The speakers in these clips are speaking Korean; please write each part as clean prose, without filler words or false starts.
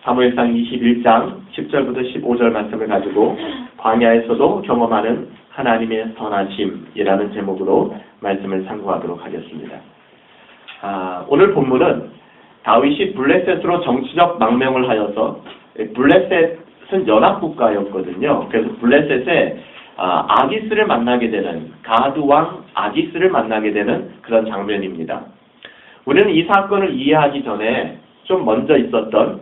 사무엘상 21장 10절부터 15절 말씀을 가지고 광야에서도 경험하는 하나님의 선하심이라는 제목으로 말씀을 상고하도록 하겠습니다. 오늘 본문은 다윗이 블레셋으로 정치적 망명을 하여서, 블레셋은 연합국가였거든요. 그래서 블레셋에 아기스를 만나게 되는, 가드 왕 아기스를 만나게 되는 그런 장면입니다. 우리는 이 사건을 이해하기 전에 좀 먼저 있었던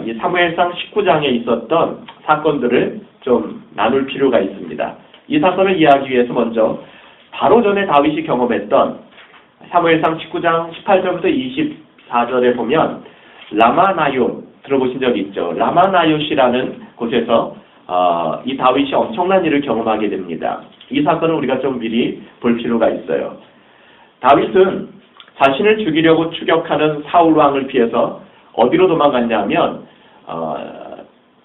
이 사무엘상 19장에 있었던 사건들을 좀 나눌 필요가 있습니다. 이 사건을 이해하기 위해서 먼저 바로 전에 다윗이 경험했던 사무엘상 19장 18절부터 24절에 보면 라마나욤 들어보신 적이 있죠. 라마나욤이라는 곳에서 이 다윗이 엄청난 일을 경험하게 됩니다. 이 사건을 우리가 좀 미리 볼 필요가 있어요. 다윗은 자신을 죽이려고 추격하는 사울 왕을 피해서 어디로 도망갔냐면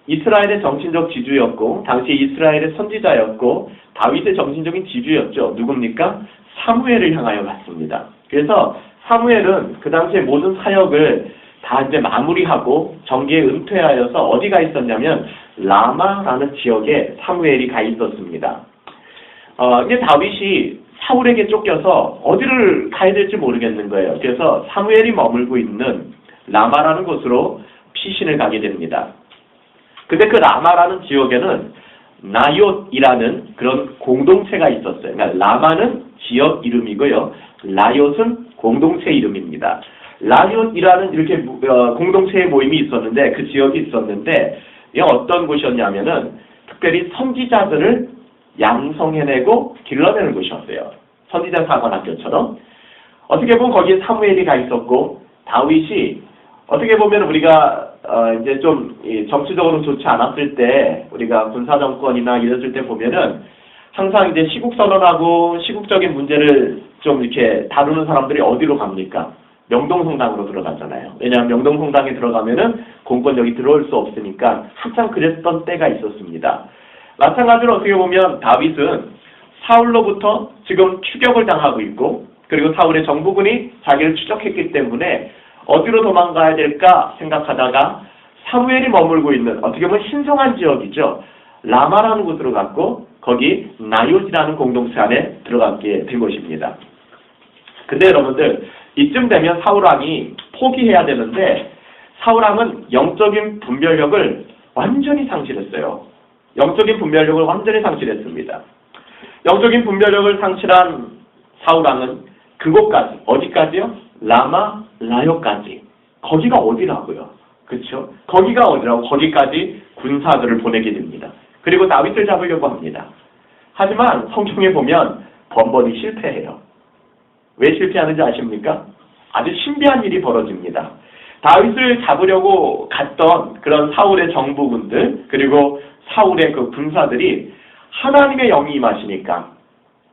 이스라엘의 정신적 지주였고 당시 이스라엘의 선지자였고 다윗의 정신적인 지주였죠. 누굽니까? 사무엘을 향하여 갔습니다. 그래서 사무엘은 그 당시에 모든 사역을 다 이제 마무리하고 정계에 은퇴하여서 어디가 있었냐면 라마라는 지역에 사무엘이 가 있었습니다. 이제 다윗이 사울에게 쫓겨서 어디를 가야 될지 모르겠는 거예요. 그래서 사무엘이 머물고 있는 라마라는 곳으로 피신을 가게 됩니다. 근데 그 라마라는 지역에는 나욤이라는 그런 공동체가 있었어요. 그러니까 라마는 지역 이름이고요. 나욤은 공동체 이름입니다. 나욤이라는 이렇게 공동체의 모임이 있었는데, 그 지역이 있었는데, 이게 어떤 곳이었냐면은 특별히 선지자들을 양성해내고 길러내는 곳이었어요. 선지자 사관학교처럼. 어떻게 보면 거기에 사무엘이 가 있었고, 다윗이 어떻게 보면 우리가 이제 좀 정치적으로 좋지 않았을 때, 우리가 군사정권이나 이랬을 때 보면은 항상 이제 시국선언하고 시국적인 문제를 좀 이렇게 다루는 사람들이 어디로 갑니까? 명동성당으로 들어가잖아요. 왜냐하면 명동성당에 들어가면은 공권력이 들어올 수 없으니까 항상 그랬던 때가 있었습니다. 마찬가지로 어떻게 보면 다윗은 사울로부터 지금 추격을 당하고 있고, 그리고 사울의 정부군이 자기를 추적했기 때문에 어디로 도망가야 될까 생각하다가 사무엘이 머물고 있는 어떻게 보면 신성한 지역이죠. 라마라는 곳으로 갔고 거기 나욤이라는 공동체 안에 들어가게 된 것입니다. 근데 여러분들 이쯤 되면 사울왕이 포기해야 되는데 사울왕은 영적인 분별력을 완전히 상실했어요. 영적인 분별력을 완전히 상실했습니다. 영적인 분별력을 상실한 사울왕은 그곳까지, 어디까지요? 라마 나욤까지. 거기가 어디라고요? 그렇죠? 거기가 어디라고? 거기까지 군사들을 보내게 됩니다. 그리고 다윗을 잡으려고 합니다. 하지만 성경에 보면 번번이 실패해요. 왜 실패하는지 아십니까? 아주 신비한 일이 벌어집니다. 다윗을 잡으려고 갔던 그런 사울의 정부군들, 그리고 사울의 그 군사들이 하나님의 영이 임하시니까,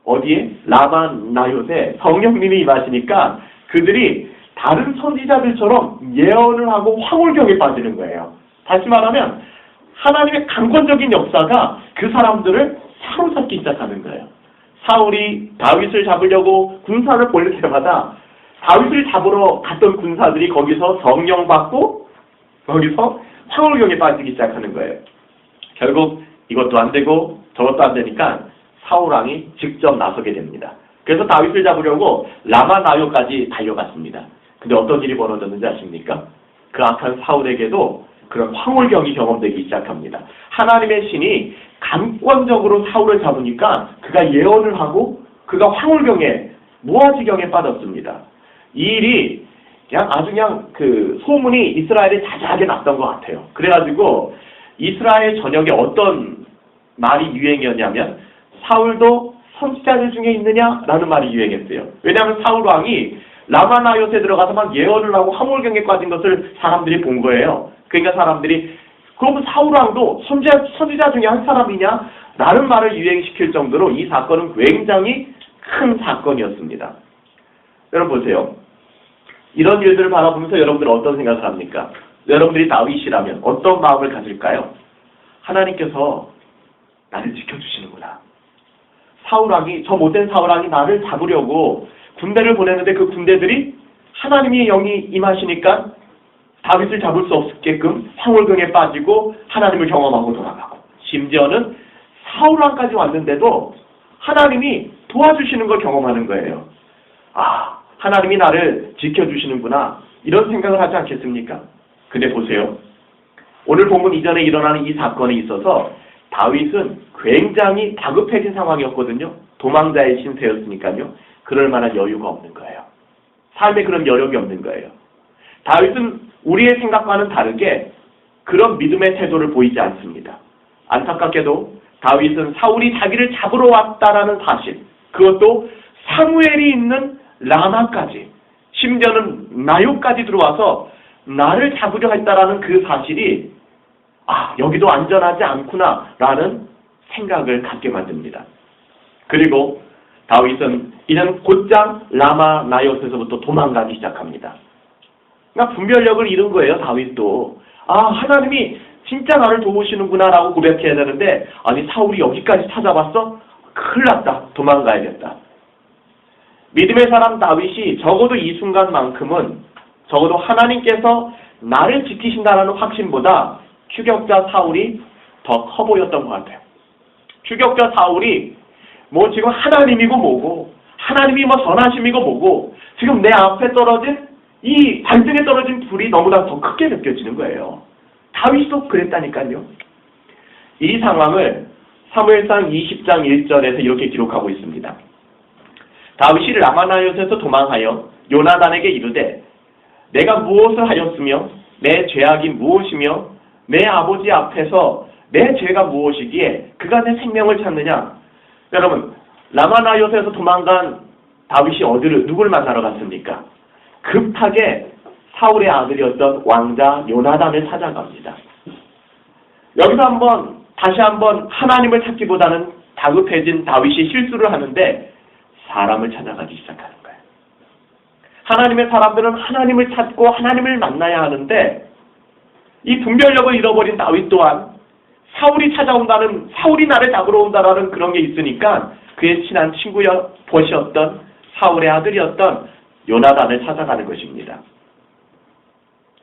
어디에? 라마 나욤에 성령님이 임하시니까 그들이 다른 선지자들처럼 예언을 하고 황홀경에 빠지는 거예요. 다시 말하면 하나님의 강권적인 역사가 그 사람들을 사로잡기 시작하는 거예요. 사울이 다윗을 잡으려고 군사를 보낼 때마다 다윗을 잡으러 갔던 군사들이 거기서 성령 받고 거기서 황홀경에 빠지기 시작하는 거예요. 결국 이것도 안 되고 저것도 안 되니까 사울왕이 직접 나서게 됩니다. 그래서 다윗을 잡으려고 라마 나욤까지 달려갔습니다. 근데 어떤 일이 벌어졌는지 아십니까? 그 악한 사울에게도 그런 황홀경이 경험되기 시작합니다. 하나님의 신이 강권적으로 사울을 잡으니까 그가 예언을 하고 그가 황홀경에, 무아지경에 빠졌습니다. 이 일이 그냥 그 소문이 이스라엘에 자자하게 났던 것 같아요. 그래가지고 이스라엘 전역에 어떤 말이 유행이었냐면 사울도 선지자들 중에 있느냐라는 말이 유행했어요. 왜냐하면 사울 왕이 라마 나욤에 들어가서 막 예언을 하고 황홀경에 빠진 것을 사람들이 본 거예요. 그러니까 사람들이 그러면 사울 왕도 선지자 중에 한 사람이냐? 라는 말을 유행시킬 정도로 이 사건은 굉장히 큰 사건이었습니다. 여러분 보세요. 이런 일들을 바라보면서 여러분들은 어떤 생각을 합니까? 여러분들이 다윗이라면 어떤 마음을 가질까요? 하나님께서 나를 지켜주시는구나. 사울왕이, 저 못된 사울왕이 나를 잡으려고 군대를 보냈는데 그 군대들이 하나님의 영이 임하시니까 다윗을 잡을 수 없게끔 황홀경에 빠지고 하나님을 경험하고 돌아가고, 심지어는 사울왕까지 왔는데도 하나님이 도와주시는 걸 경험하는 거예요. 아, 하나님이 나를 지켜주시는구나, 이런 생각을 하지 않겠습니까? 근데 보세요. 오늘 본문 이전에 일어나는 이 사건에 있어서 다윗은 굉장히 다급해진 상황이었거든요. 도망자의 신세였으니까요. 그럴 만한 여유가 없는 거예요. 삶에 그런 여력이 없는 거예요. 다윗은 우리의 생각과는 다르게 그런 믿음의 태도를 보이지 않습니다. 안타깝게도 다윗은 사울이 자기를 잡으러 왔다라는 사실, 그것도 사무엘이 있는 라마까지, 심지어는 나요까지 들어와서 나를 잡으려 했다라는 그 사실이 여기도 안전하지 않구나라는 생각을 갖게 만듭니다. 그리고 다윗은 이는 곧장 라마 나요에서부터 도망가기 시작합니다. 그러니까 분별력을 잃은 거예요. 다윗도 하나님이 진짜 나를 도우시는구나라고 고백해야 되는데, 아니 사울이 여기까지 찾아왔어? 큰일 났다, 도망가야겠다. 믿음의 사람 다윗이 적어도 이 순간만큼은 적어도 하나님께서 나를 지키신다라는 확신보다 추격자 사울이 더 커 보였던 것 같아요. 추격자 사울이 지금 하나님이고 뭐고, 하나님이 선하심이고 뭐고, 지금 내 앞에 떨어진 이 발등에 떨어진 불이 너무나 더 크게 느껴지는 거예요. 다윗도 그랬다니까요. 이 상황을 사무엘상 20장 1절에서 이렇게 기록하고 있습니다. 다윗이 라마나요에서 도망하여 요나단에게 이르되 내가 무엇을 하였으며 내 죄악이 무엇이며 내 아버지 앞에서 내 죄가 무엇이기에 그가 내 생명을 찾느냐. 여러분, 라마나요에서 도망간 다윗이 누굴 만나러 갔습니까? 급하게 사울의 아들이었던 왕자 요나단을 찾아갑니다. 여기서 다시 한번 하나님을 찾기보다는 다급해진 다윗이 실수를 하는데 사람을 찾아가기 시작하는 거예요. 하나님의 사람들은 하나님을 찾고 하나님을 만나야 하는데, 이 분별력을 잃어버린 다윗 또한 사울이 찾아온다는, 사울이 나를 잡으러 온다라는 그런 게 있으니까 그의 친한 벗이었던 사울의 아들이었던 요나단을 찾아가는 것입니다.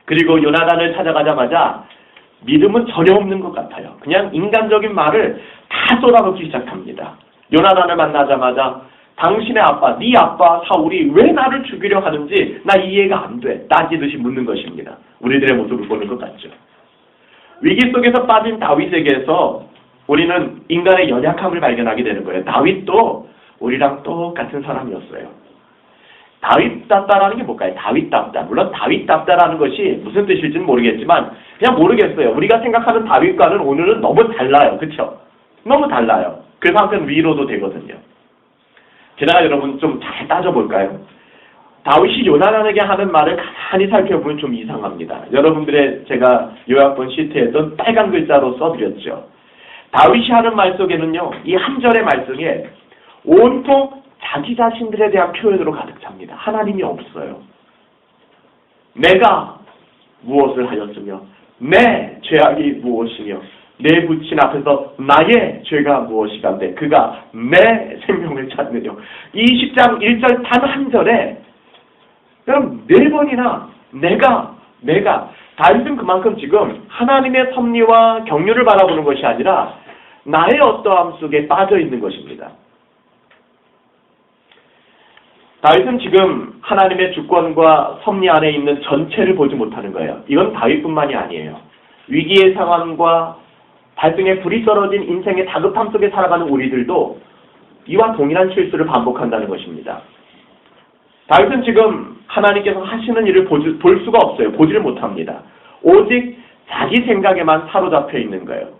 그리고 요나단을 찾아가자마자 믿음은 전혀 없는 것 같아요. 그냥 인간적인 말을 다 쏟아붓기 시작합니다. 요나단을 만나자마자 당신의 아빠, 네 아빠 사울이 왜 나를 죽이려 하는지 나 이해가 안 돼, 따지듯이 묻는 것입니다. 우리들의 모습을 보는 것 같죠. 위기 속에서 빠진 다윗에게서 우리는 인간의 연약함을 발견하게 되는 거예요. 다윗도 우리랑 똑같은 사람이었어요. 다윗답다라는 게 뭘까요? 다윗답다. 물론 다윗답다라는 것이 무슨 뜻일지는 모르겠지만 그냥 모르겠어요. 우리가 생각하는 다윗과는 오늘은 너무 달라요. 그렇죠? 너무 달라요. 그래서 한편 위로도 되거든요. 게다가 여러분 좀 잘 따져볼까요? 다윗이 요나단에게 하는 말을 가만히 살펴보면 좀 이상합니다. 여러분들의 제가 요약본 시트에도 빨간 글자로 써드렸죠. 다윗이 하는 말 속에는요, 이 한 절의 말씀에 온통 자기 자신들에 대한 표현으로 가득 찹니다. 하나님이 없어요. 내가 무엇을 하였으며 내 죄악이 무엇이며 내 부친 앞에서 나의 죄가 무엇이간데 그가 내 생명을 찾느냐. 이 10장 1절 단 한 절에 그럼 4번이나 내가 다윗은 그만큼 지금 하나님의 섭리와 경륜을 바라보는 것이 아니라 나의 어떠함 속에 빠져 있는 것입니다. 다윗은 지금 하나님의 주권과 섭리 안에 있는 전체를 보지 못하는 거예요. 이건 다윗뿐만이 아니에요. 위기의 상황과 발등에 불이 떨어진 인생의 다급함 속에 살아가는 우리들도 이와 동일한 실수를 반복한다는 것입니다. 다윗은 지금 하나님께서 하시는 일을 볼 수가 없어요. 보지를 못합니다. 오직 자기 생각에만 사로잡혀 있는 거예요.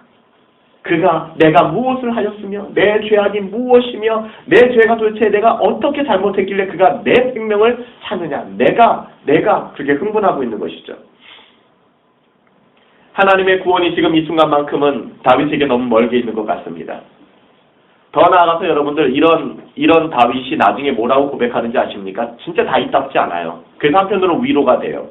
그가 내가 무엇을 하였으며 내 죄악이 무엇이며 내 죄가 도대체 내가 어떻게 잘못했길래 그가 내 생명을 찾느냐. 내가 그렇게 흥분하고 있는 것이죠. 하나님의 구원이 지금 이 순간만큼은 다윗에게 너무 멀게 있는 것 같습니다. 더 나아가서 여러분들 이런 다윗이 나중에 뭐라고 고백하는지 아십니까? 진짜 다윗답지 않아요. 그래서 한편으로 위로가 돼요.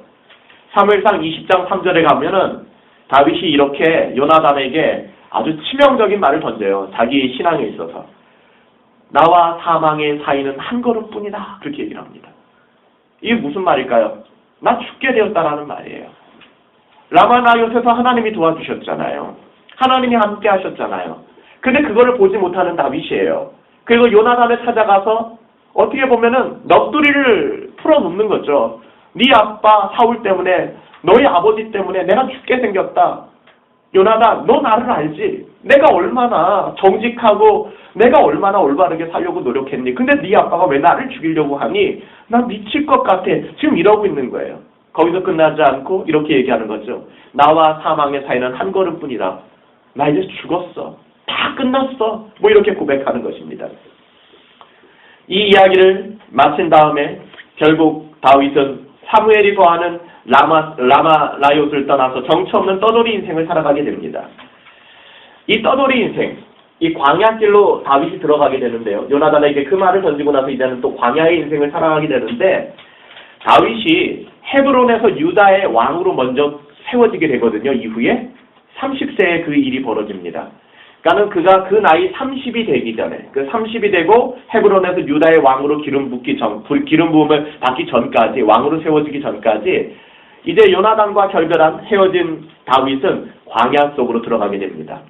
사무엘상 20장 3절에 가면은 다윗이 이렇게 요나단에게 아주 치명적인 말을 던져요. 자기의 신앙에 있어서. 나와 사망의 사이는 한 걸음뿐이다. 그렇게 얘기를 합니다. 이게 무슨 말일까요? 나 죽게 되었다라는 말이에요. 라마나요트에서 하나님이 도와주셨잖아요. 하나님이 함께 하셨잖아요. 근데 그거를 보지 못하는 다윗이에요. 그리고 요나단을 찾아가서 어떻게 보면은 넋두리를 풀어놓는 거죠. 네 아빠 사울 때문에, 너희 아버지 때문에 내가 죽게 생겼다. 요나단, 너 나를 알지? 내가 얼마나 정직하고 내가 얼마나 올바르게 살려고 노력했니? 근데 네 아빠가 왜 나를 죽이려고 하니? 나 미칠 것 같아. 지금 이러고 있는 거예요. 거기서 끝나지 않고 이렇게 얘기하는 거죠. 나와 사망의 사이는 한 걸음뿐이다. 나 이제 죽었어. 다 끝났어. 뭐 이렇게 고백하는 것입니다. 이 이야기를 마친 다음에 결국 다윗은 사무엘이 거하는 라마나요트를 떠나서 정처 없는 떠돌이 인생을 살아가게 됩니다. 이 떠돌이 인생, 이 광야길로 다윗이 들어가게 되는데요. 요나단에게 그 말을 던지고 나서 이제는 또 광야의 인생을 살아가게 되는데, 다윗이 헤브론에서 유다의 왕으로 먼저 세워지게 되거든요. 이후에 30세에 그 일이 벌어집니다. 그러니까 그가 그 나이 30이 되기 전에, 그 30이 되고 헤브론에서 유다의 왕으로 기름 부음을 받기 전까지, 왕으로 세워지기 전까지 이제 요나단과 결별한 헤어진 다윗은 광야 속으로 들어가게 됩니다.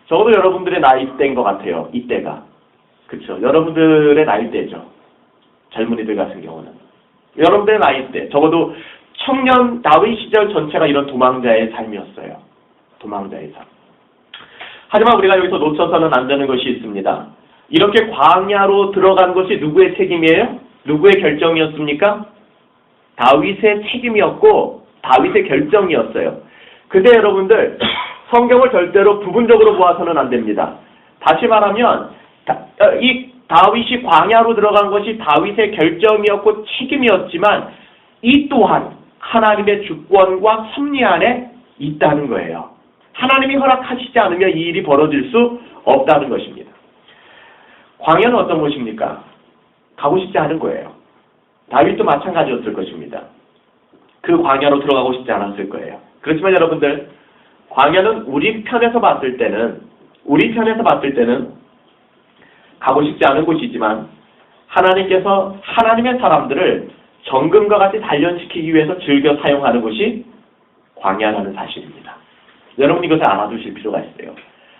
적어도 여러분들의 나이대인 것 같아요. 이때가. 그렇죠. 여러분들의 나이대죠. 젊은이들 같은 경우는. 여러분들의 나이대. 적어도 청년 다윗 시절 전체가 이런 도망자의 삶이었어요. 도망자의 삶. 하지만 우리가 여기서 놓쳐서는 안 되는 것이 있습니다. 이렇게 광야로 들어간 것이 누구의 책임이에요? 누구의 결정이었습니까? 다윗의 책임이었고 다윗의 결정이었어요. 근데 여러분들, 성경을 절대로 부분적으로 보아서는 안 됩니다. 다시 말하면 이 다윗이 광야로 들어간 것이 다윗의 결정이었고 책임이었지만 이 또한 하나님의 주권과 섭리 안에 있다는 거예요. 하나님이 허락하시지 않으면 이 일이 벌어질 수 없다는 것입니다. 광야는 어떤 곳입니까? 가고 싶지 않은 거예요. 다윗도 마찬가지였을 것입니다. 그 광야로 들어가고 싶지 않았을 거예요. 그렇지만 여러분들, 광야는 우리 편에서 봤을 때는 가고 싶지 않은 곳이지만 하나님께서 하나님의 사람들을 정금과 같이 단련시키기 위해서 즐겨 사용하는 곳이 광야라는 사실입니다. 여러분 이것을 알아두실 필요가 있어요.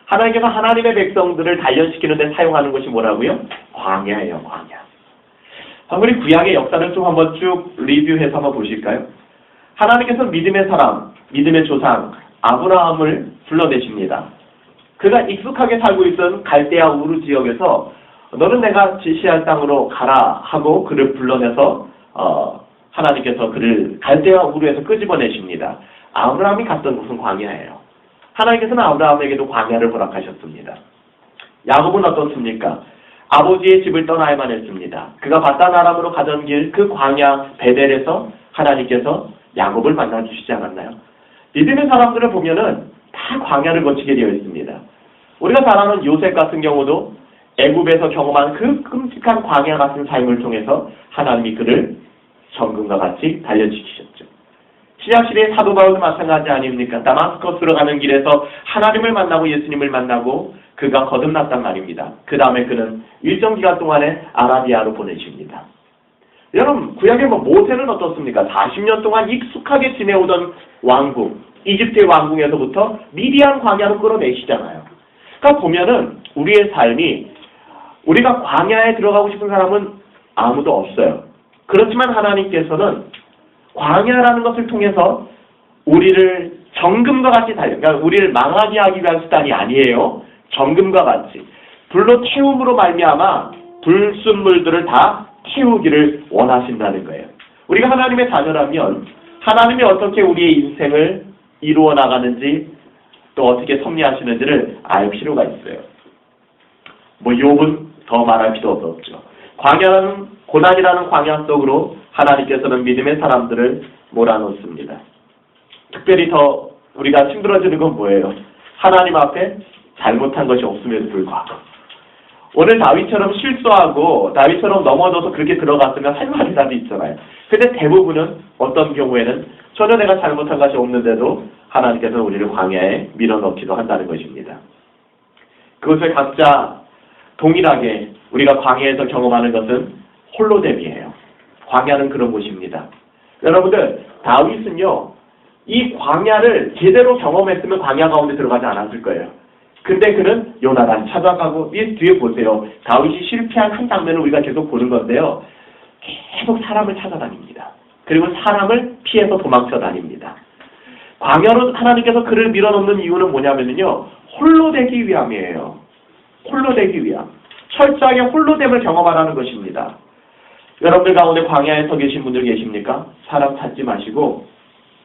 하나님께서 하나님의 백성들을 단련시키는 데 사용하는 것이 뭐라고요? 광야예요, 광야. 우리 구약의 역사를 좀 한번 쭉 리뷰해서 한번 보실까요? 하나님께서 믿음의 사람, 믿음의 조상 아브라함을 불러내십니다. 그가 익숙하게 살고 있던 갈대아 우르 지역에서 너는 내가 지시할 땅으로 가라 하고 그를 불러내서 하나님께서 그를 갈대아 우르에서 끄집어내십니다. 아브라함이 갔던 곳은 광야예요. 하나님께서는 아브라함에게도 광야를 허락하셨습니다. 야곱은 어떻습니까? 아버지의 집을 떠나야만 했습니다. 그가 바단 아람으로 가던 길 그 광야 베델에서 하나님께서 야곱을 만나주시지 않았나요? 믿음의 사람들을 보면은 다 광야를 거치게 되어 있습니다. 우리가 잘 아는 요셉 같은 경우도 애굽에서 경험한 그 끔찍한 광야 같은 삶을 통해서 하나님이 그를 정금과 같이 단련시키셨죠. 신약시대의 사도 바울도 마찬가지 아닙니까? 다마스커스로 가는 길에서 하나님을 만나고 예수님을 만나고 그가 거듭났단 말입니다. 그 다음에 그는 일정 기간 동안에 아라비아로 보내십니다. 여러분, 구약의 모세는 어떻습니까? 40년 동안 익숙하게 지내오던 왕국, 이집트의 왕궁에서부터 미디안 광야로 끌어내시잖아요. 그러니까 보면은 우리의 삶이, 우리가 광야에 들어가고 싶은 사람은 아무도 없어요. 그렇지만 하나님께서는 광야라는 것을 통해서 우리를 정금과 같이 그러니까 우리를 망하게 하기 위한 수단이 아니에요. 정금과 같이 불로 태움으로 말미암아 불순물들을 다 태우기를 원하신다는 거예요. 우리가 하나님의 자녀라면 하나님이 어떻게 우리의 인생을 이루어 나가는지 또 어떻게 섭리하시는지를 알 필요가 있어요. 욥은 더 말할 필요도 없죠. 광야라는 고난이라는 광야 속으로 하나님께서는 믿음의 사람들을 몰아넣습니다. 특별히 더 우리가 힘들어지는 건 뭐예요? 하나님 앞에 잘못한 것이 없음에도 불구하고 오늘 다윗처럼 실수하고 다윗처럼 넘어져서 그렇게 들어갔으면 할 말이라도 있잖아요. 근데 대부분은 어떤 경우에는 전혀 내가 잘못한 것이 없는데도 하나님께서는 우리를 광야에 밀어넣기도 한다는 것입니다. 그것을 각자 동일하게 우리가 광야에서 경험하는 것은 홀로됨이에요. 광야는 그런 곳입니다. 여러분들, 다윗은요, 이 광야를 제대로 경험했으면 광야 가운데 들어가지 않았을 거예요. 근데 그는 요나단 찾아가고, 이 뒤에 보세요. 다윗이 실패한 한 장면을 우리가 계속 보는 건데요. 계속 사람을 찾아다닙니다. 그리고 사람을 피해서 도망쳐 다닙니다. 광야로 하나님께서 그를 밀어넣는 이유는 뭐냐면요. 홀로 되기 위함이에요. 홀로 되기 위함. 철저하게 홀로됨을 경험하라는 것입니다. 여러분들 가운데 광야에 서 계신 분들 계십니까? 사람 찾지 마시고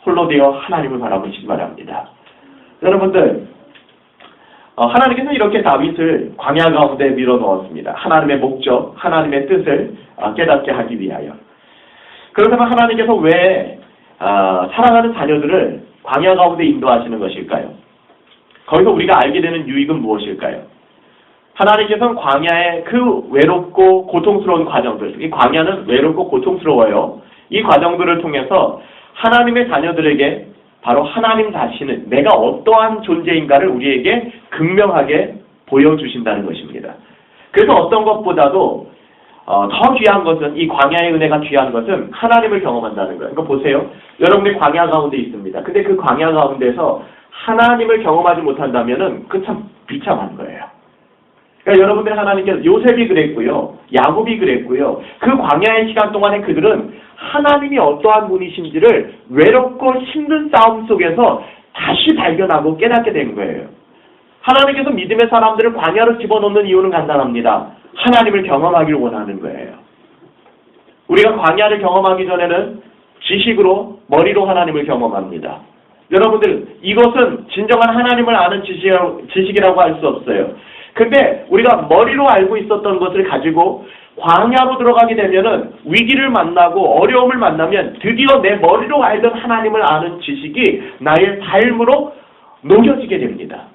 홀로 되어 하나님을 바라보시기 바랍니다. 여러분들, 하나님께서 이렇게 다윗을 광야 가운데 밀어넣었습니다. 하나님의 목적, 하나님의 뜻을 깨닫게 하기 위하여. 그렇다면 하나님께서 왜 사랑하는 자녀들을 광야 가운데 인도하시는 것일까요? 거기서 우리가 알게 되는 유익은 무엇일까요? 하나님께서는 광야의 그 외롭고 고통스러운 과정들, 이 광야는 외롭고 고통스러워요. 이 과정들을 통해서 하나님의 자녀들에게 바로 하나님 자신은 내가 어떠한 존재인가를 우리에게 극명하게 보여주신다는 것입니다. 그래서 어떤 것보다도 더 귀한 것은, 이 광야의 은혜가 귀한 것은 하나님을 경험한다는 거예요. 그러니까 보세요. 여러분이 광야 가운데 있습니다. 근데 그 광야 가운데서 하나님을 경험하지 못한다면은 그 참 비참한 거예요. 그러니까 여러분들 하나님께서, 요셉이 그랬고요. 야곱이 그랬고요. 그 광야의 시간 동안에 그들은 하나님이 어떠한 분이신지를 외롭고 힘든 싸움 속에서 다시 발견하고 깨닫게 된 거예요. 하나님께서 믿음의 사람들을 광야로 집어넣는 이유는 간단합니다. 하나님을 경험하기를 원하는 거예요. 우리가 광야를 경험하기 전에는 지식으로, 머리로 하나님을 경험합니다. 여러분들, 이것은 진정한 하나님을 아는 지식이라고 할 수 없어요. 근데 우리가 머리로 알고 있었던 것을 가지고 광야로 들어가게 되면은 위기를 만나고 어려움을 만나면 드디어 내 머리로 알던 하나님을 아는 지식이 나의 삶으로 녹여지게 됩니다.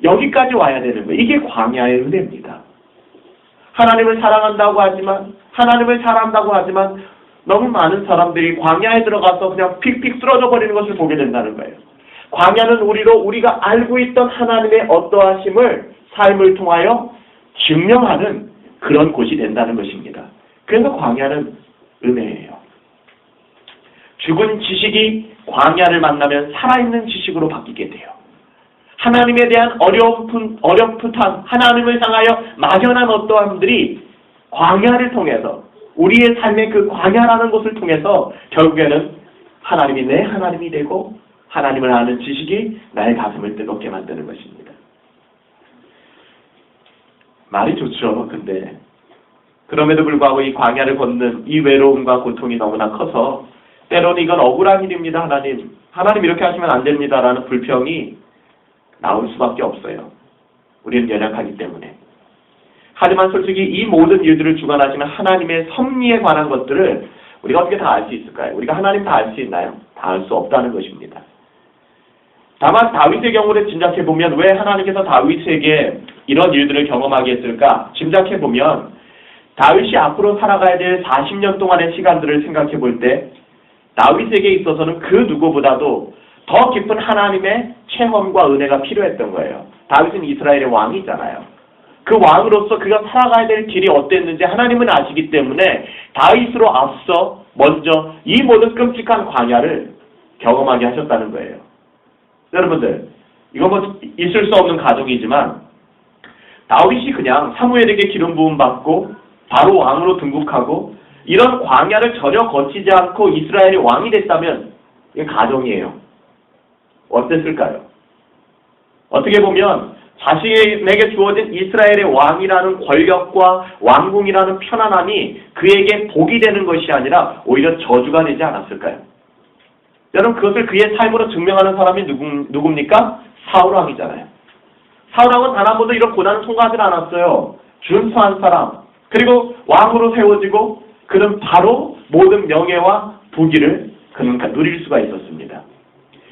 여기까지 와야 되는 거예요. 이게 광야의 은혜입니다. 하나님을 사랑한다고 하지만, 하나님을 잘한다고 하지만 너무 많은 사람들이 광야에 들어가서 그냥 픽픽 쓰러져 버리는 것을 보게 된다는 거예요. 광야는 우리가 알고 있던 하나님의 어떠하심을 삶을 통하여 증명하는 그런 곳이 된다는 것입니다. 그래서 광야는 은혜예요. 죽은 지식이 광야를 만나면 살아있는 지식으로 바뀌게 돼요. 하나님에 대한 어렴풋한, 하나님을 향하여 막연한 어떠함들이 광야를 통해서, 우리의 삶의 그 광야라는 것을 통해서 결국에는 하나님이 내 하나님이 되고 하나님을 아는 지식이 나의 가슴을 뜨겁게 만드는 것입니다. 말이 좋죠. 근데 그럼에도 불구하고 이 광야를 걷는 이 외로움과 고통이 너무나 커서 때로는 이건 억울한 일입니다. 하나님 이렇게 하시면 안 됩니다라는 불평이 나올 수밖에 없어요. 우리는 연약하기 때문에. 하지만 솔직히 이 모든 일들을 주관하시는 하나님의 섭리에 관한 것들을 우리가 어떻게 다 알 수 있을까요? 우리가 하나님 다 알 수 있나요? 다 알 수 없다는 것입니다. 다만 다윗의 경우를 짐작해보면 왜 하나님께서 다윗에게 이런 일들을 경험하게 했을까? 짐작해보면 다윗이 앞으로 살아가야 될 40년 동안의 시간들을 생각해볼 때 다윗에게 있어서는 그 누구보다도 더 깊은 하나님의 체험과 은혜가 필요했던 거예요. 다윗은 이스라엘의 왕이잖아요. 그 왕으로서 그가 살아가야 될 길이 어땠는지 하나님은 아시기 때문에 다윗으로 앞서 먼저 이 모든 끔찍한 광야를 경험하게 하셨다는 거예요. 여러분들, 이건 뭐 있을 수 없는 가정이지만 다윗이 그냥 사무엘에게 기름 부음 받고 바로 왕으로 등극하고 이런 광야를 전혀 거치지 않고 이스라엘의 왕이 됐다면 이게 가정이에요. 어땠을까요? 어떻게 보면 자신에게 주어진 이스라엘의 왕이라는 권력과 왕궁이라는 편안함이 그에게 복이 되는 것이 아니라 오히려 저주가 되지 않았을까요? 여러분, 그것을 그의 삶으로 증명하는 사람이 누굽니까? 사울왕이잖아요. 사울왕은 단 한 번도 이런 고난을 통과하지 않았어요. 준수한 사람, 그리고 왕으로 세워지고 그는 바로 모든 명예와 부귀를 그는 누릴 수가 있었습니다.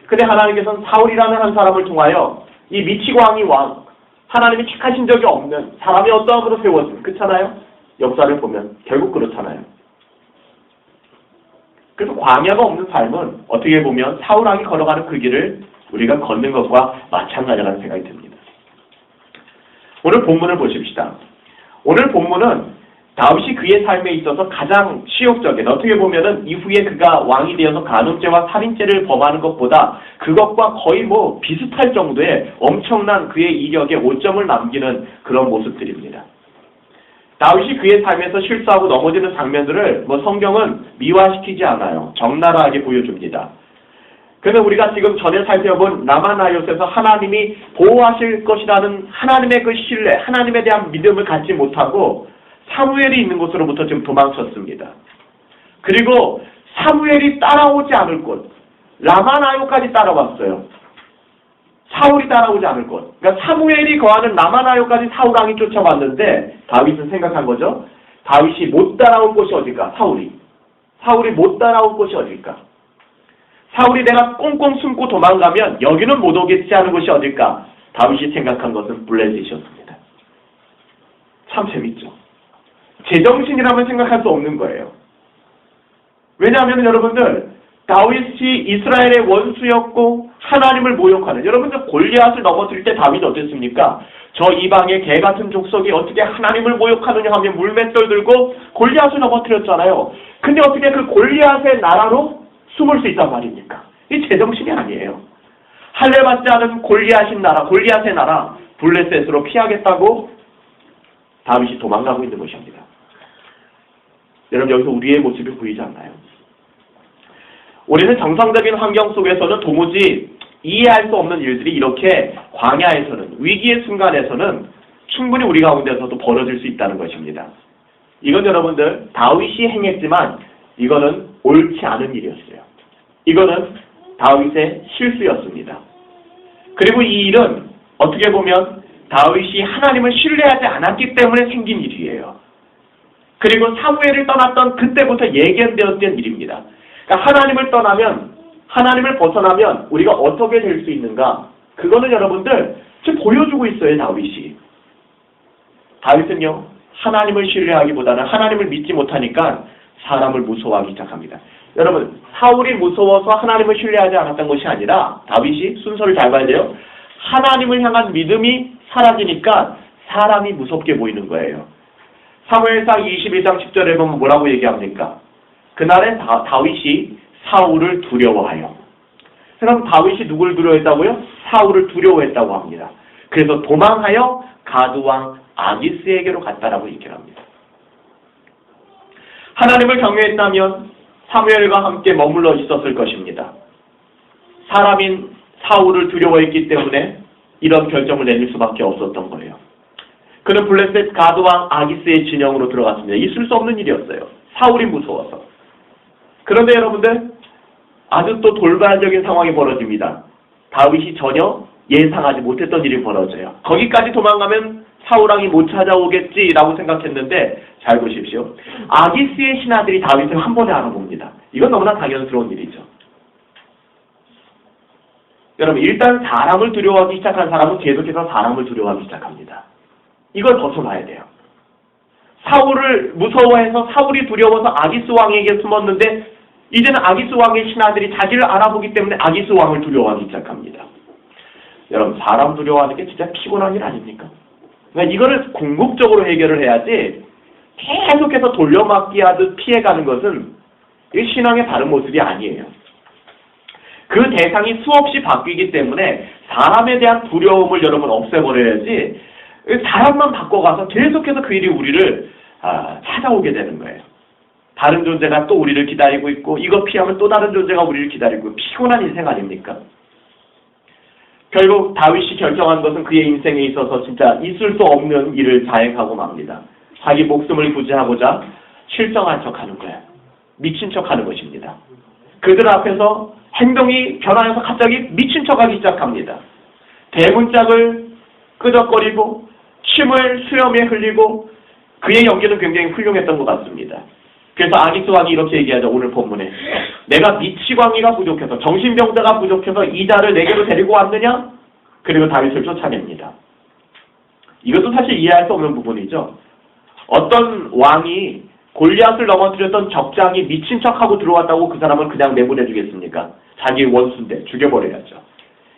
근데 하나님께서는 사울이라는 한 사람을 통하여 이 미치고 왕이 왕, 하나님이 택하신 적이 없는 사람이 어떠함으로 세워진, 그렇잖아요? 역사를 보면 결국 그렇잖아요. 그래서 광야가 없는 삶은 어떻게 보면 사울왕이 걸어가는 그 길을 우리가 걷는 것과 마찬가지라는 생각이 듭니다. 오늘 본문을 보십시다. 오늘 본문은 다윗이 그의 삶에 있어서 가장 치욕적인, 어떻게 보면은 이후에 그가 왕이 되어서 간음죄와 살인죄를 범하는 것보다 그것과 거의 비슷할 정도의 엄청난 그의 이력에 오점을 남기는 그런 모습들입니다. 다윗이 그의 삶에서 실수하고 넘어지는 장면들을 성경은 미화시키지 않아요. 적나라하게 보여줍니다. 그런데 우리가 지금 전에 살펴본 라마나이옷에서 하나님이 보호하실 것이라는 하나님의 그 신뢰, 하나님에 대한 믿음을 갖지 못하고 사무엘이 있는 곳으로부터 지금 도망쳤습니다. 그리고 사무엘이 따라오지 않을 곳, 라마나이옷까지 따라왔어요. 사울이 따라오지 않을 곳. 그러니까 사무엘이 거하는 라마나이옷까지 사울 왕이 쫓아왔는데 다윗은 생각한 거죠. 다윗이 못 따라올 곳이 어딜까? 사울이 못 따라올 곳이 어딜까? 사울이 내가 꽁꽁 숨고 도망가면 여기는 못 오겠지 하는 곳이 어딜까? 다윗이 생각한 것은 블레셋이었습니다. 참 재밌죠. 제정신이라면 생각할 수 없는 거예요. 왜냐하면 여러분들, 다윗이 이스라엘의 원수였고 하나님을 모욕하는, 여러분들 골리앗을 넘어뜨릴 때 다윗이 어땠습니까? 저 이방의 개같은 족속이 어떻게 하나님을 모욕하느냐 하며 물맷돌 들고 골리앗을 넘어뜨렸잖아요. 근데 어떻게 그 골리앗의 나라로 숨을 수 있단 말입니까? 이 제정신이 아니에요. 할례받지 않은 골리앗의 나라 블레셋으로 피하겠다고 다윗이 도망가고 있는 것입니다. 여러분, 여기서 우리의 모습이 보이지 않나요? 우리는 정상적인 환경 속에서는 도무지 이해할 수 없는 일들이 이렇게 광야에서는, 위기의 순간에서는 충분히 우리 가운데서도 벌어질 수 있다는 것입니다. 이건 여러분들 다윗이 행했지만 이거는 옳지 않은 일이었어요. 이거는 다윗의 실수였습니다. 그리고 이 일은 어떻게 보면 다윗이 하나님을 신뢰하지 않았기 때문에 생긴 일이에요. 그리고 사무엘을 떠났던 그때부터 예견되었던 일입니다. 그러니까 하나님을 벗어나면 우리가 어떻게 될 수 있는가? 그거는 여러분들 지금 보여주고 있어요, 다윗이. 다윗은요, 하나님을 신뢰하기보다는 하나님을 믿지 못하니까 사람을 무서워하기 시작합니다. 여러분, 사울이 무서워서 하나님을 신뢰하지 않았던 것이 아니라 다윗이 순서를 잘 봐야 돼요. 하나님을 향한 믿음이 사라지니까 사람이 무섭게 보이는 거예요. 사무엘상 21장 10절에 보면 뭐라고 얘기합니까? 그날에 다윗이 사울을 두려워하여. 그럼 다윗이 누굴 두려워했다고요? 사울을 두려워했다고 합니다. 그래서 도망하여 가드왕 아기스에게로 갔다라고 얘기를 합니다. 하나님을 경외했다면 사무엘과 함께 머물러 있었을 것입니다. 사람인 사울을 두려워했기 때문에 이런 결정을 내릴 수밖에 없었던 거예요. 그는 블레셋 가드왕 아기스의 진영으로 들어갔습니다. 있을 수 없는 일이었어요. 사울이 무서워서. 그런데 여러분들, 아주 또 돌발적인 상황이 벌어집니다. 다윗이 전혀 예상하지 못했던 일이 벌어져요. 거기까지 도망가면 사울왕이 못 찾아오겠지라고 생각했는데 잘 보십시오. 아기스의 신하들이 다윗을 한 번에 알아봅니다. 이건 너무나 당연스러운 일이죠. 여러분, 일단 사람을 두려워하기 시작한 사람은 계속해서 사람을 두려워하기 시작합니다. 이걸 벗어나야 돼요. 사울을 무서워해서 사울이 두려워서 아기스 왕에게 숨었는데 이제는 아기스 왕의 신하들이 자기를 알아보기 때문에 아기스 왕을 두려워하기 시작합니다. 여러분, 사람 두려워하는 게 진짜 피곤한 일 아닙니까? 그러니까 이거를 궁극적으로 해결을 해야지 계속해서 돌려막기 하듯 피해가는 것은 이 신앙의 다른 모습이 아니에요. 그 대상이 수없이 바뀌기 때문에 사람에 대한 두려움을 여러분 없애버려야지 사람만 바꿔가서 계속해서 그 일이 우리를 찾아오게 되는 거예요. 다른 존재가 또 우리를 기다리고 있고 이거 피하면 또 다른 존재가 우리를 기다리고 있고 피곤한 인생 아닙니까? 결국 다윗이 결정한 것은 그의 인생에 있어서 진짜 있을 수 없는 일을 자행하고 맙니다. 자기 목숨을 구제하고자 실정한 척하는 거예요. 미친 척하는 것입니다. 그들 앞에서 행동이 변화해서 갑자기 미친 척하기 시작합니다. 대문짝을 끄덕거리고 침을 수염에 흘리고 그의 연기는 굉장히 훌륭했던 것 같습니다. 그래서 아기스 왕이 이렇게 얘기하죠. 오늘 본문에. 내가 미치광이가 부족해서 정신병자가 부족해서 이 자를 내게로 데리고 왔느냐? 그리고 다윗을 쫓아냅니다. 이것도 사실 이해할 수 없는 부분이죠. 어떤 왕이 골리앗을 넘어뜨렸던 적장이 미친 척하고 들어왔다고 그 사람을 그냥 내보내 주겠습니까? 자기 원수인데 죽여버려야죠.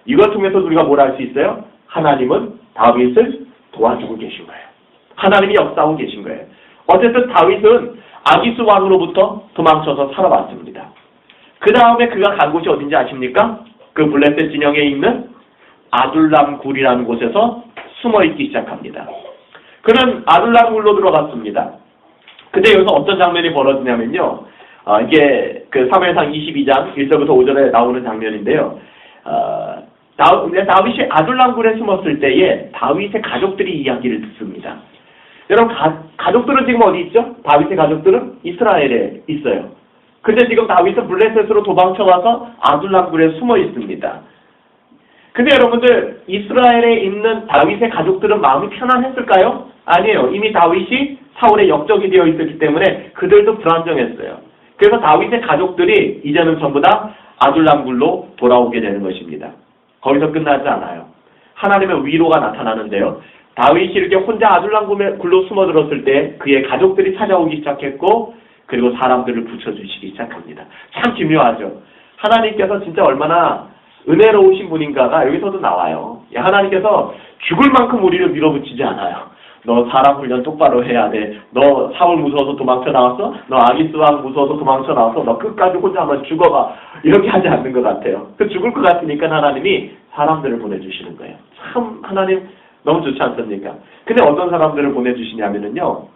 이걸 통해서 우리가 뭘 알 수 있어요? 하나님은 다윗을 도와주고 계신 거예요. 하나님이 역사하고 계신 거예요. 어쨌든 다윗은 아기스 왕으로부터 도망쳐서 살아왔습니다. 그 다음에 그가 간 곳이 어딘지 아십니까? 그 블레셋 진영에 있는 아둘람 굴이라는 곳에서 숨어있기 시작합니다. 그는 아둘람 굴로 들어갔습니다. 근데 여기서 어떤 장면이 벌어지냐면요. 이게 그 사무엘상 22장 1절부터 5절에 나오는 장면인데요. 다윗이 아둘람 굴에 숨었을 때에 다윗의 가족들이 이야기를 듣습니다. 여러분 가족들은 지금 어디 있죠? 다윗의 가족들은 이스라엘에 있어요. 근데 지금 다윗은 블레셋으로 도망쳐와서 아둘람 굴에 숨어 있습니다. 근데 여러분들 이스라엘에 있는 다윗의 가족들은 마음이 편안했을까요? 아니에요. 이미 다윗이 사울의 역적이 되어 있었기 때문에 그들도 불안정했어요. 그래서 다윗의 가족들이 이제는 전부 다 아둘람 굴로 돌아오게 되는 것입니다. 거기서 끝나지 않아요. 하나님의 위로가 나타나는데요. 다윗이 이렇게 혼자 아둘람 굴로 숨어들었을 때 그의 가족들이 찾아오기 시작했고 그리고 사람들을 붙여주시기 시작합니다. 참 기묘하죠. 하나님께서 진짜 얼마나 은혜로우신 분인가가 여기서도 나와요. 하나님께서 죽을 만큼 우리를 밀어붙이지 않아요. 너 사람 훈련 똑바로 해야 돼. 너 사울 무서워서 도망쳐 나왔어? 너 아기스 왕 무서워서 도망쳐 나왔어? 너 끝까지 혼자 한번 죽어봐. 이렇게 하지 않는 것 같아요. 그 죽을 것 같으니까 하나님이 사람들을 보내주시는 거예요. 참 하나님 너무 좋지 않습니까? 근데 어떤 사람들을 보내주시냐면요.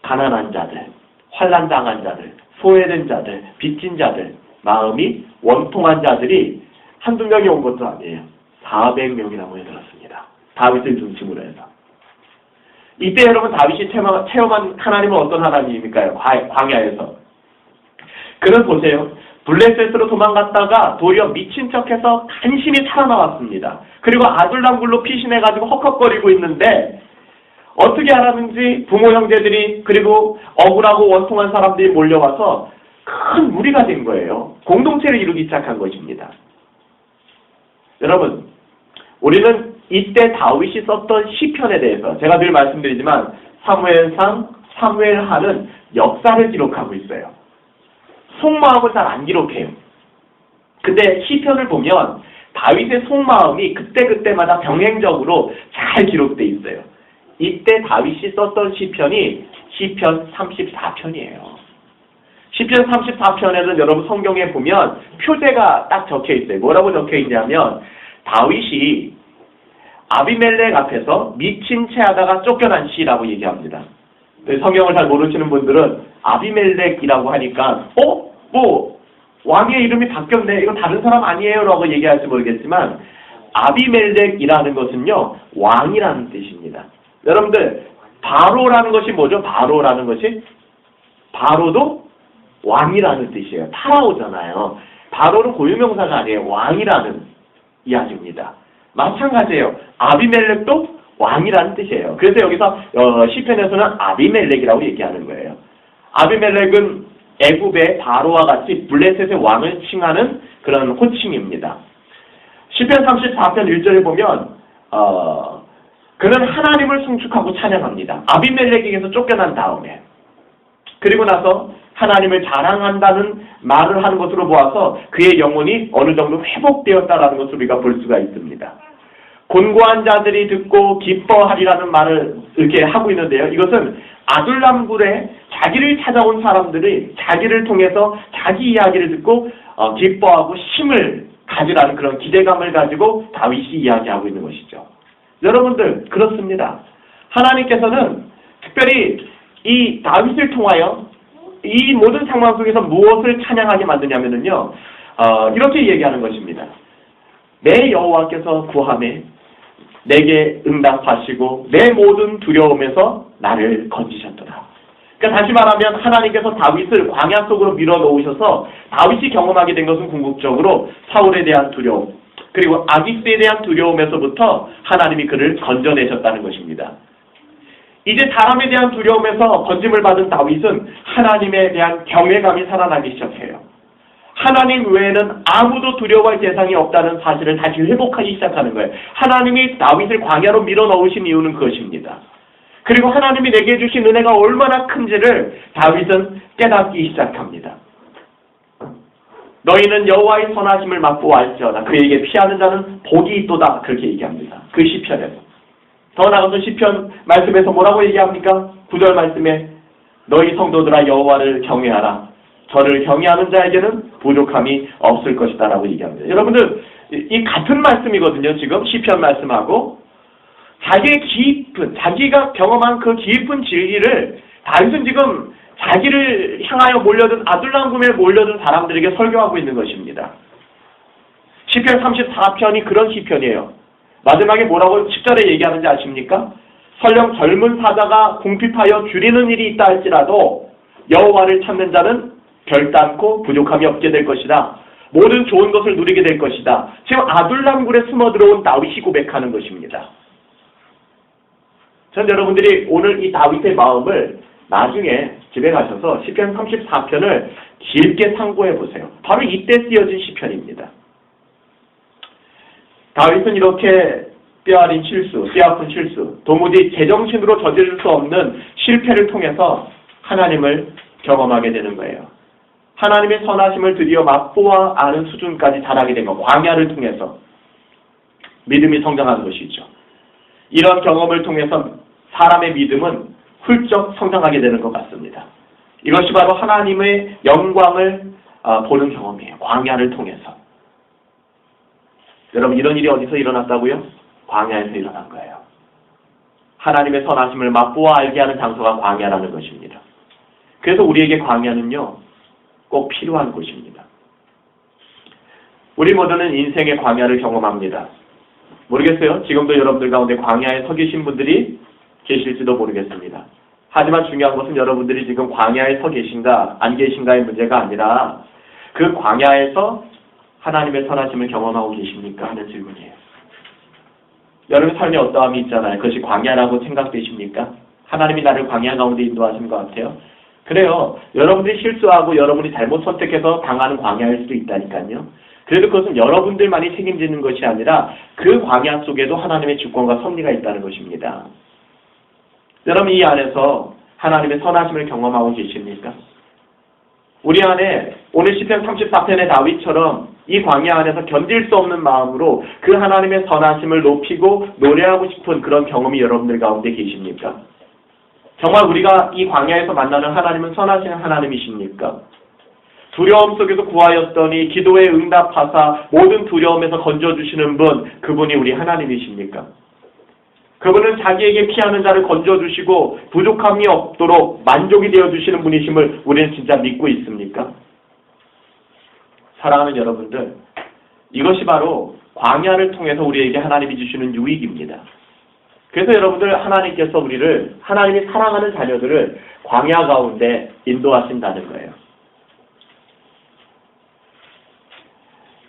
가난한 자들, 환난당한 자들, 소외된 자들, 빚진 자들, 마음이 원통한 자들이 한두 명이 온 것도 아니에요. 400명이나 모여들었습니다. 다윗을 중심으로 해서. 이때 여러분 다윗이 체험한 하나님은 어떤 하나님입니까? 광야에서. 그는 보세요. 블레셋으로 도망갔다가 도리어 미친 척해서 간신히 살아나왔습니다. 그리고 아둘람 굴로 피신해가지고 헉헉거리고 있는데 어떻게 알았는지 부모 형제들이 그리고 억울하고 원통한 사람들이 몰려와서 큰 무리가 된 거예요. 공동체를 이루기 시작한 것입니다. 여러분, 우리는 이때 다윗이 썼던 시편에 대해서 제가 늘 말씀드리지만 사무엘상, 사무엘하는 역사를 기록하고 있어요. 속마음을 잘 안 기록해요. 근데 시편을 보면 다윗의 속마음이 그때그때마다 병행적으로 잘 기록돼 있어요. 이때 다윗이 썼던 시편이 시편 34편이에요. 시편 34편에는 여러분 성경에 보면 표제가 딱 적혀 있어요. 뭐라고 적혀 있냐면 다윗이 아비멜렉 앞에서 미친 채 하다가 쫓겨난 시라고 얘기합니다. 성경을 잘 모르시는 분들은 아비멜렉이라고 하니까 왕의 이름이 바뀌었네. 이거 다른 사람 아니에요? 라고 얘기할지 모르겠지만 아비멜렉이라는 것은요. 왕이라는 뜻입니다. 여러분들 바로라는 것이 뭐죠? 바로라는 것이 바로도 왕이라는 뜻이에요. 파라오잖아요. 바로는 고유명사가 아니에요. 왕이라는 이야기입니다. 마찬가지예요. 아비멜렉도 왕이라는 뜻이에요. 그래서 여기서 시편에서는 아비멜렉이라고 얘기하는 거예요. 아비멜렉은 애굽의 바로와 같이 블레셋의 왕을 칭하는 그런 호칭입니다. 시편 34편 1절에 보면 그는 하나님을 송축하고 찬양합니다. 아비멜렉에게서 쫓겨난 다음에 그리고 나서 하나님을 자랑한다는 말을 하는 것으로 보아서 그의 영혼이 어느 정도 회복되었다라는 것을 우리가 볼 수가 있습니다. 곤고한 자들이 듣고 기뻐하리라는 말을 이렇게 하고 있는데요. 이것은 아둘람 굴에 자기를 찾아온 사람들이 자기를 통해서 자기 이야기를 듣고 기뻐하고 힘을 가지라는 그런 기대감을 가지고 다윗이 이야기하고 있는 것이죠. 여러분들 그렇습니다. 하나님께서는 특별히 이 다윗을 통하여 이 모든 상황 속에서 무엇을 찬양하게 만드냐면요. 이렇게 얘기하는 것입니다. 내 여호와께서 구하매 내게 응답하시고 내 모든 두려움에서 나를 건지셨더라. 그러니까 다시 말하면 하나님께서 다윗을 광야 속으로 밀어넣으셔서 다윗이 경험하게 된 것은 궁극적으로 사울에 대한 두려움 그리고 아기스에 대한 두려움에서부터 하나님이 그를 건져내셨다는 것입니다. 이제 사람에 대한 두려움에서 건짐을 받은 다윗은 하나님에 대한 경외감이 살아나기 시작해요. 하나님 외에는 아무도 두려워할 대상이 없다는 사실을 다시 회복하기 시작하는 거예요. 하나님이 다윗을 광야로 밀어넣으신 이유는 그것입니다. 그리고 하나님이 내게 주신 은혜가 얼마나 큰지를 다윗은 깨닫기 시작합니다. 너희는 여호와의 선하심을 맛보아 알지어다. 그에게 피하는 자는 복이 있도다. 그렇게 얘기합니다. 그 시편에서. 더 나아가서 시편 말씀에서 뭐라고 얘기합니까? 9절 말씀에 너희 성도들아 여호와를 경외하라. 저를 경외하는 자에게는 부족함이 없을 것이다 라고 얘기합니다. 여러분들 이 같은 말씀이거든요. 지금 시편 말씀하고 자기의 깊은 자기가 경험한 그 깊은 진리를 다윗은 지금 자기를 향하여 몰려든 아둘람금에 몰려든 사람들에게 설교하고 있는 것입니다. 시편 34편이 그런 시편이에요. 마지막에 뭐라고 10절에 얘기하는지 아십니까? 설령 젊은 사자가 궁핍하여 줄이는 일이 있다 할지라도 여호와를 찾는 자는 결단코 부족함이 없게 될 것이다. 모든 좋은 것을 누리게 될 것이다. 지금 아둘람굴에 숨어들어온 다윗이 고백하는 것입니다. 전 여러분들이 오늘 이 다윗의 마음을 나중에 집에 가셔서 시편 34편을 길게 상고해 보세요. 바로 이때 쓰여진 시편입니다. 다윗은 이렇게 뼈아린 실수, 뼈아픈 실수, 도무지 제정신으로 저지를 수 없는 실패를 통해서 하나님을 경험하게 되는 거예요. 하나님의 선하심을 드디어 맛보아 아는 수준까지 자라게 된 것, 광야를 통해서 믿음이 성장하는 것이죠. 이런 경험을 통해서 사람의 믿음은 훌쩍 성장하게 되는 것 같습니다. 이것이 바로 하나님의 영광을 보는 경험이에요. 광야를 통해서. 여러분 이런 일이 어디서 일어났다고요? 광야에서 일어난 거예요. 하나님의 선하심을 맛보아 알게 하는 장소가 광야라는 것입니다. 그래서 우리에게 광야는요 꼭 필요한 곳입니다. 우리 모두는 인생의 광야를 경험합니다. 모르겠어요. 지금도 여러분들 가운데 광야에 서 계신 분들이 계실지도 모르겠습니다. 하지만 중요한 것은 여러분들이 지금 광야에 서 계신가 안 계신가의 문제가 아니라 그 광야에서 하나님의 선하심을 경험하고 계십니까 하는 질문이에요. 여러분 삶에 어떠함이 있잖아요. 그것이 광야라고 생각되십니까? 하나님이 나를 광야 가운데 인도하신 것 같아요. 그래요. 여러분들이 실수하고 여러분이 잘못 선택해서 당하는 광야일 수도 있다니까요. 그래도 그것은 여러분들만이 책임지는 것이 아니라 그 광야 속에도 하나님의 주권과 섭리가 있다는 것입니다. 여러분 이 안에서 하나님의 선하심을 경험하고 계십니까? 우리 안에 오늘 시편 34편의 다윗처럼 이 광야 안에서 견딜 수 없는 마음으로 그 하나님의 선하심을 높이고 노래하고 싶은 그런 경험이 여러분들 가운데 계십니까? 정말 우리가 이 광야에서 만나는 하나님은 선하신 하나님이십니까? 두려움 속에서 구하였더니 기도에 응답하사 모든 두려움에서 건져주시는 분, 그분이 우리 하나님이십니까? 그분은 자기에게 피하는 자를 건져주시고 부족함이 없도록 만족이 되어주시는 분이심을 우리는 진짜 믿고 있습니까? 사랑하는 여러분들, 이것이 바로 광야를 통해서 우리에게 하나님이 주시는 유익입니다. 그래서 여러분들 하나님께서 우리를 하나님이 사랑하는 자녀들을 광야 가운데 인도하신다는 거예요.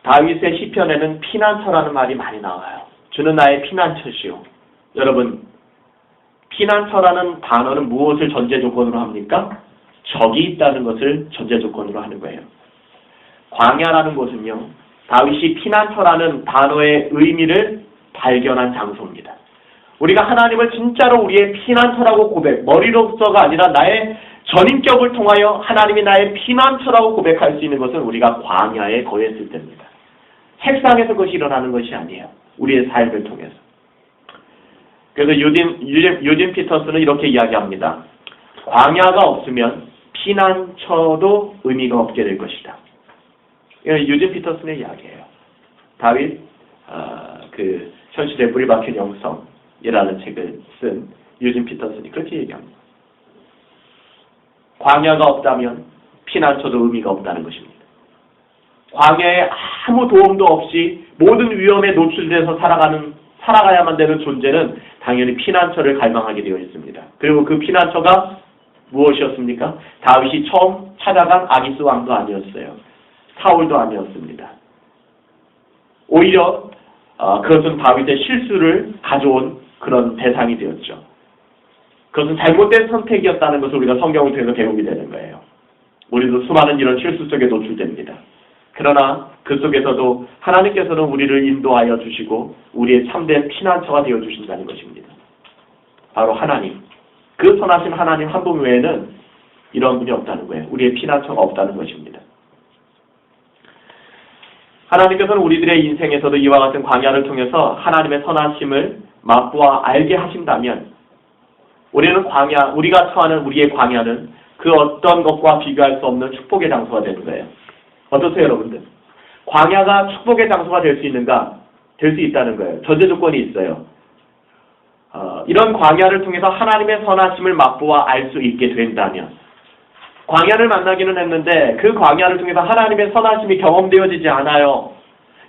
다윗의 시편에는 피난처라는 말이 많이 나와요. 주는 나의 피난처시오. 여러분, 피난처라는 단어는 무엇을 전제 조건으로 합니까? 적이 있다는 것을 전제 조건으로 하는 거예요. 광야라는 곳은요, 다윗이 피난처라는 단어의 의미를 발견한 장소입니다. 우리가 하나님을 진짜로 우리의 피난처라고 고백, 머리로서가 아니라 나의 전인격을 통하여 하나님이 나의 피난처라고 고백할 수 있는 것은 우리가 광야에 거했을 때입니다. 책상에서 그것이 일어나는 것이 아니에요. 우리의 삶을 통해서. 그래서 유진 피터스는 이렇게 이야기합니다. 광야가 없으면 피난처도 의미가 없게 될 것이다. 유진 피터슨의 이야기예요. 다윗 그 현실에 뿌리 박힌 영성이라는 책을 쓴 유진 피터슨이 그렇게 얘기합니다. 광야가 없다면 피난처도 의미가 없다는 것입니다. 광야에 아무 도움도 없이 모든 위험에 노출돼서 살아가야만 되는 존재는 당연히 피난처를 갈망하게 되어 있습니다. 그리고 그 피난처가 무엇이었습니까? 다윗이 처음 찾아간 아기스 왕도 아니었어요. 사울도 아니었습니다. 오히려 그것은 다윗의 실수를 가져온 그런 대상이 되었죠. 그것은 잘못된 선택이었다는 것을 우리가 성경을 통해서 배우게 되는 거예요. 우리도 수많은 이런 실수 속에 노출됩니다. 그러나 그 속에서도 하나님께서는 우리를 인도하여 주시고 우리의 참된 피난처가 되어 주신다는 것입니다. 바로 하나님, 그 선하신 하나님 한 분 외에는 이런 분이 없다는 거예요. 우리의 피난처가 없다는 것입니다. 하나님께서는 우리들의 인생에서도 이와 같은 광야를 통해서 하나님의 선하심을 맛보아 알게 하신다면 우리는 광야, 우리가 처하는 우리의 광야는 그 어떤 것과 비교할 수 없는 축복의 장소가 되는 거예요. 어떠세요, 여러분들? 광야가 축복의 장소가 될 수 있는가? 될 수 있다는 거예요. 전제 조건이 있어요. 이런 광야를 통해서 하나님의 선하심을 맛보아 알 수 있게 된다면, 광야를 만나기는 했는데 그 광야를 통해서 하나님의 선하심이 경험되어지지 않아요.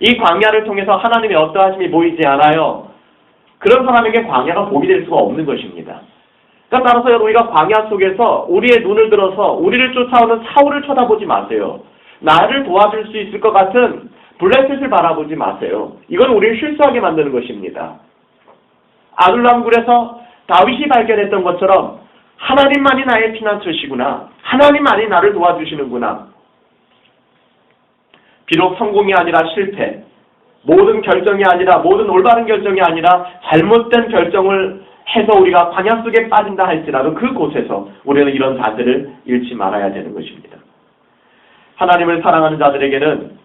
이 광야를 통해서 하나님의 어떠하심이 보이지 않아요. 그런 사람에게 광야가 복이 될 수가 없는 것입니다. 그러니까 따라서 우리가 광야 속에서 우리의 눈을 들어서 우리를 쫓아오는 사울을 쳐다보지 마세요. 나를 도와줄 수 있을 것 같은 블레셋을 바라보지 마세요. 이건 우리를 실수하게 만드는 것입니다. 아둘람굴에서 다윗이 발견했던 것처럼 하나님만이 나의 피난처시구나. 하나님만이 나를 도와주시는구나. 비록 성공이 아니라 실패, 모든 결정이 아니라, 모든 올바른 결정이 아니라 잘못된 결정을 해서 우리가 광야 속에 빠진다 할지라도 그곳에서 우리는 이런 자세를 잃지 말아야 되는 것입니다. 하나님을 사랑하는 자들에게는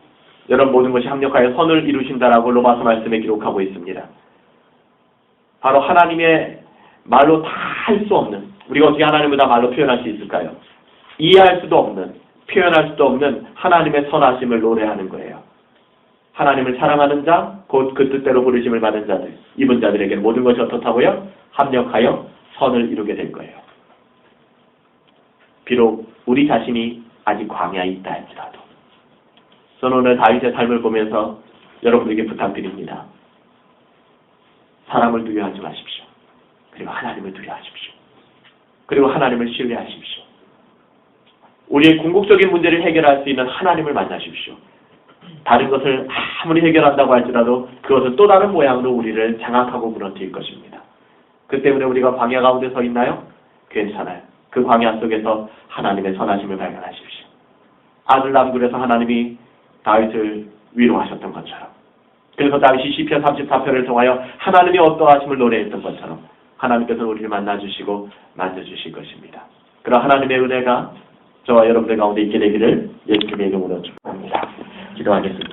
여러분 모든 것이 합력하여 선을 이루신다라고 로마서 말씀에 기록하고 있습니다. 바로 하나님의 말로 다 할 수 없는, 우리가 어떻게 하나님을 다 말로 표현할 수 있을까요? 이해할 수도 없는, 표현할 수도 없는 하나님의 선하심을 노래하는 거예요. 하나님을 사랑하는 자, 곧 그 뜻대로 부르심을 받은 자들, 이분 자들에게는 모든 것이 어떻다고요? 합력하여 선을 이루게 될 거예요. 비록 우리 자신이 아직 광야에 있다 할지라도. 저는 오늘 다윗의 삶을 보면서 여러분에게 부탁드립니다. 사람을 두려워하지 마십시오. 그리고 하나님을 두려워하십시오. 그리고 하나님을 신뢰하십시오. 우리의 궁극적인 문제를 해결할 수 있는 하나님을 만나십시오. 다른 것을 아무리 해결한다고 할지라도 그것은 또 다른 모양으로 우리를 장악하고 무너뜨릴 것입니다. 그 때문에 우리가 광야 가운데 서 있나요? 괜찮아요. 그 광야 속에서 하나님의 선하심을 발견하십시오. 아둘람굴에서 하나님이 다윗을 위로하셨던 것처럼, 그래서 다윗이 시편 34편을 통하여 하나님이 어떠하심을 노래했던 것처럼 하나님께서 우리를 만나주시고 만져주실 것입니다. 그런 하나님의 은혜가 저와 여러분들 가운데 있게 되기를 예수님의 이름으로 축복합니다. 기도하겠습니다.